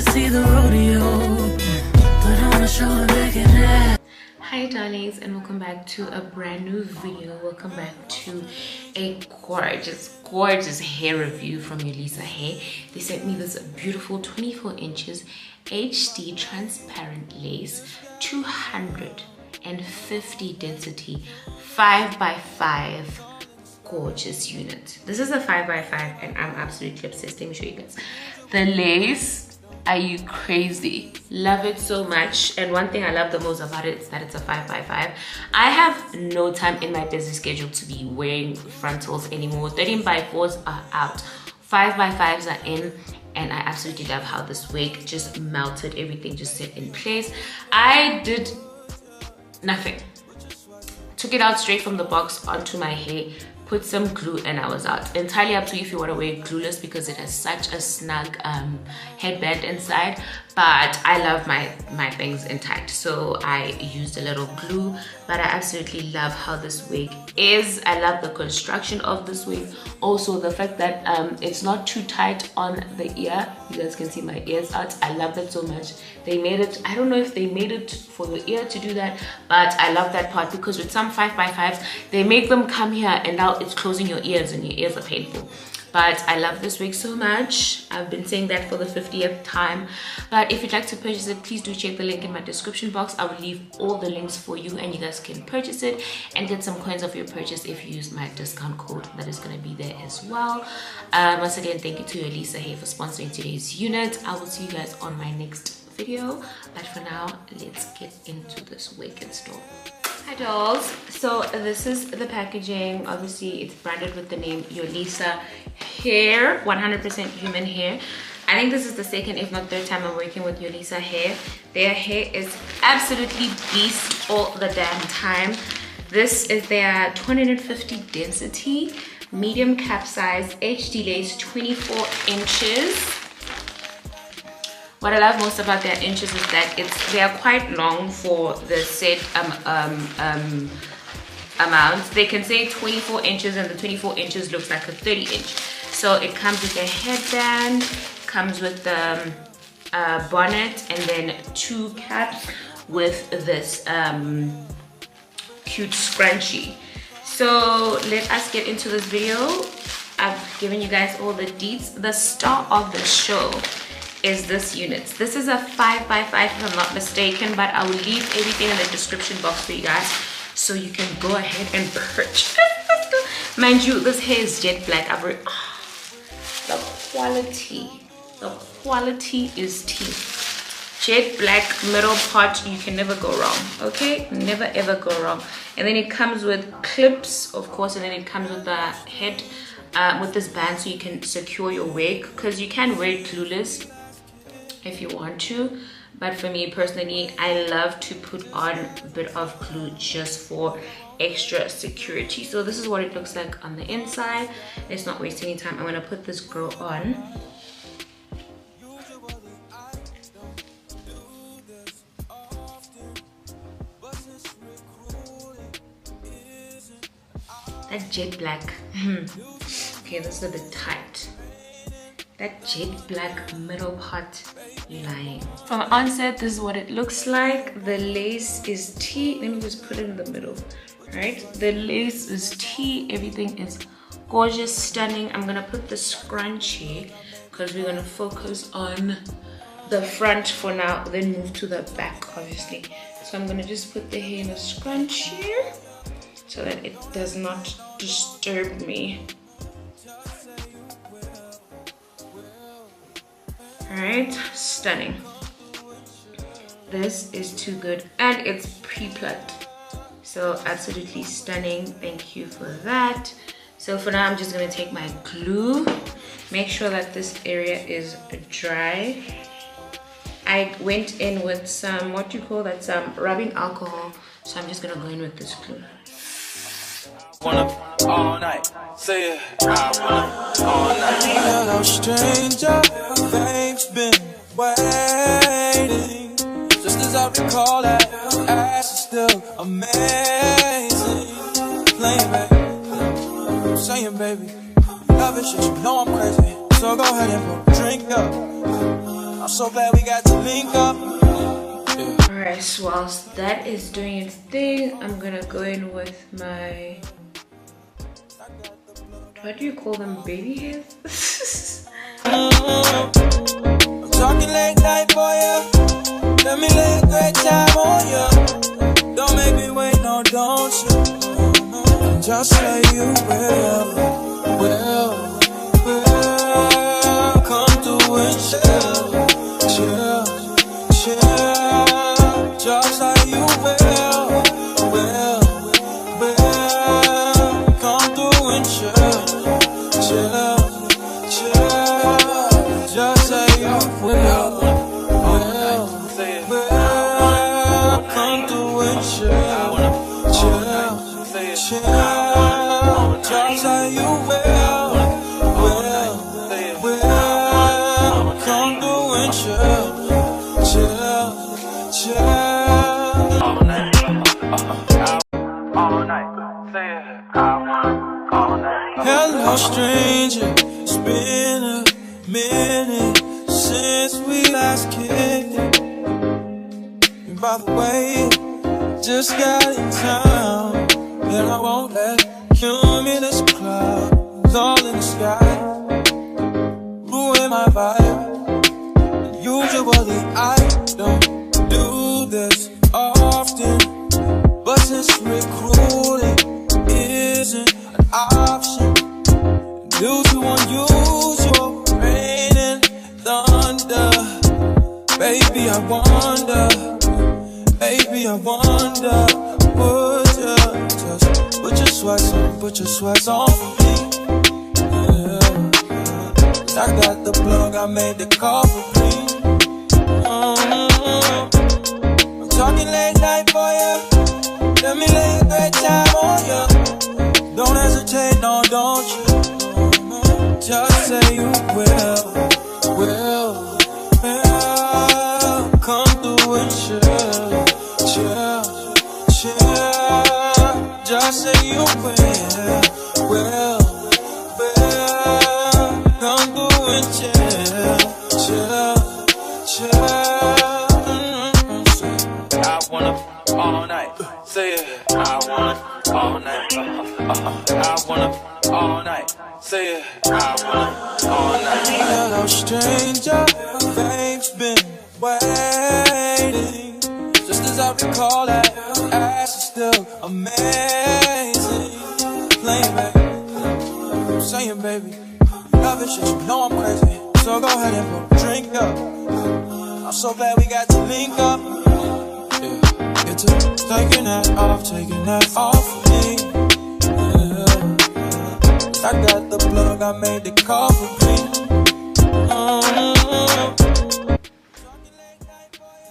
to see the rodeo. Put on a show and make it happen. Hi darlings, and welcome back to a brand new video. Welcome back to a gorgeous hair review from Yolissa hair. They sent me this beautiful 24 inches HD transparent lace, 250 density, 5x5 gorgeous unit. This is a 5x5 and I'm absolutely obsessed. Let me show you guys the lace. Are you crazy? Love it so much. And one thing I love the most about it is that it's a 5x5. I have no time in my busy schedule to be wearing frontals anymore. 13x4s are out, 5x5s are in, and I absolutely love how this wig just melted. Everything just set in place. I did nothing. Took it out straight from the box onto my hair, put some glue, and I was out. Entirely up to you if you want to wear it glueless because it has such a snug headband inside, but I love my things intact, so I used a little glue. But I absolutely love how this wig is. I love the construction of this wig. Also the fact that it's not too tight on the ear. You guys can see my ears out. I love that so much. They made it, I don't know if they made it for your ear to do that, but I love that part because with some 5x5s they make them come here and now it's closing your ears and your ears are painful. But I love this wig so much. I've been saying that for the 50th time. But if you'd like to purchase it, please do check the link in my description box. I will leave all the links for you and you guys can purchase it and get some coins off your purchase if you use my discount code that is going to be there as well. Once again, thank you to Yolissa here for sponsoring today's unit. I will see you guys on my next video. But for now, let's get into this wig install. Hi dolls, so this is the packaging. Obviously it's branded with the name Yolissa hair, 100% human hair. I think this is the second if not third time I'm working with Yolissa hair. Their hair is absolutely beast all the damn time. This is their 250 density medium cap size HD lace, 24 inches. What I love most about their inches is that they are quite long for the said amount. They can say 24 inches and the 24 inches looks like a 30 inch. So it comes with a headband, comes with the bonnet, and then two caps with this cute scrunchie. So let us get into this video. I've given you guys all the deets. The star of the show is this unit. This is a 5x5 if I'm not mistaken, but I will leave everything in the description box for you guys so you can go ahead and purchase. Mind you, this hair is jet black. The quality is tea. Jet black middle part, you can never go wrong. Okay, never ever go wrong. And then it comes with clips, of course, and then it comes with the head with this band so you can secure your wig, because you can wear it glueless if you want to, but for me personally, I love to put on a bit of glue just for extra security. So this is what it looks like on the inside. Let's not waste any time. I'm gonna put this girl on. That jet black. Okay, this is a bit tight. That jet black middle part, lying. From onset, this is what it looks like. The lace is tea. Let me just put it in the middle, right? The lace is tea. Everything is gorgeous, stunning. I'm gonna put the scrunchie because we're gonna focus on the front for now, then move to the back, obviously. So I'm gonna just put the hair in a scrunchie so that it does not disturb me. Alright, stunning. This is too good, and it's pre-plucked, so absolutely stunning. Thank you for that. So for now, I'm just gonna take my glue, make sure that this area is dry. I went in with some, what do you call that, some rubbing alcohol, so I'm just gonna go in with this glue. All night, say it. I wanna all night. Hello, stranger. They've been waiting. Just as I recall that, ass is still amazing. Playing back, I'm saying, baby, love it, shit. You know I'm crazy, so go ahead and put a drink up. I'm so glad we got to link up. Alright, so whilst that is doing its thing, I'm gonna go in with my, what do you call them, baby hairs? I'm talking late night for ya. Let me lay a great time on ya. Don't make me wait, no, don't you? Just say you will. Come through and chill. Just say you will. Come through and chill. Just say you will. Come through and chill. Just say you will. Come through and chill. All night. Say it. I want all night. Hello, stranger. It's been a minute since we last kicked it. And by the way, just got in town, and I won't let cumulus clouds all in the sky ruin my vibe. Usually I don't do this often, but since recruiting isn't an option due to unusual rain and thunder, baby I wonder, would you just put your sweats on for me? Yeah. I got the plug, I made the call for me. I'm talking late night for ya. Let me lay a great time on ya. Don't hesitate, no, don't you? Just say you will. Come through and chill. Just say you will. Come through and chill. I wanna all night. Say it. I wanna all night. I wanna all night. Say it. I wanna all night. Hello, stranger. Fame's been waiting. Just as I recall that ass is still amazing. Playing baby, saying baby, love it shit, you know I'm crazy. So go ahead and put a drink up. I'm so glad we got to link up. Yeah, it's taking that off of me. Yeah. I got the plug, I made the call for me.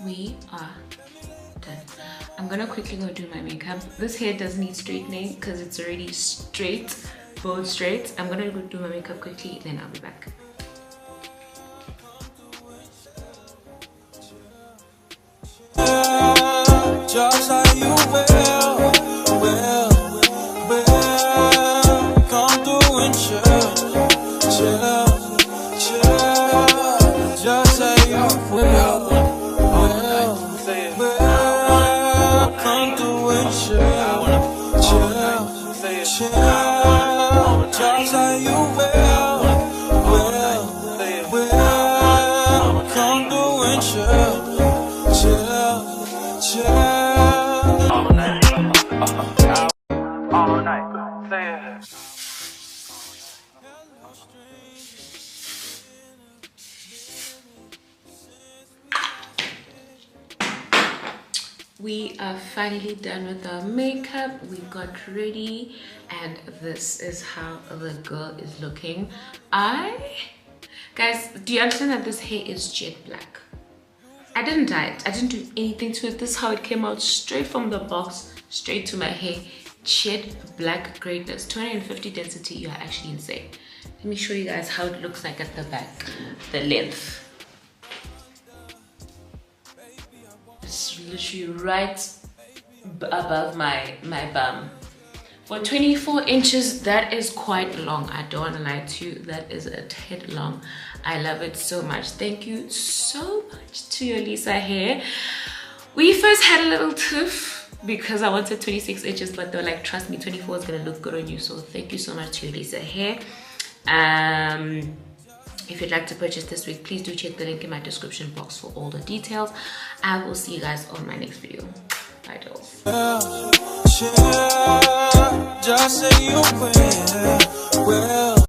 We are done. I'm gonna quickly go do my makeup. This hair does need straightening because it's already straight, both straight. I'm gonna go do my makeup quickly, then I'll be back. Just like you will. Come through and chill. Just like you will. Come through and chill. Just like you will. Come through and chill. All night. All night. Say it. We are finally done with our makeup. We got ready and this is how the girl is looking. Guys, do you understand that this hair is jet black? I didn't dye it. I didn't do anything to it. This is how it came out, straight from the box, straight to my hair. Jet black greatness, 250 density. You are actually insane. Let me show you guys how it looks like at the back, the length. It's literally right above my bum. For 24 inches, that is quite long. I don't want to lie to you, that is a tad long. I love it so much. Thank you so much to Yolissa hair. We first had a little tiff because I wanted 26 inches, but they're like, trust me, 24 is gonna look good on you. So thank you so much to Yolissa hair. If you'd like to purchase this wig, please do check the link in my description box for all the details. I will see you guys on my next video. Bye, dolls. Just say you will.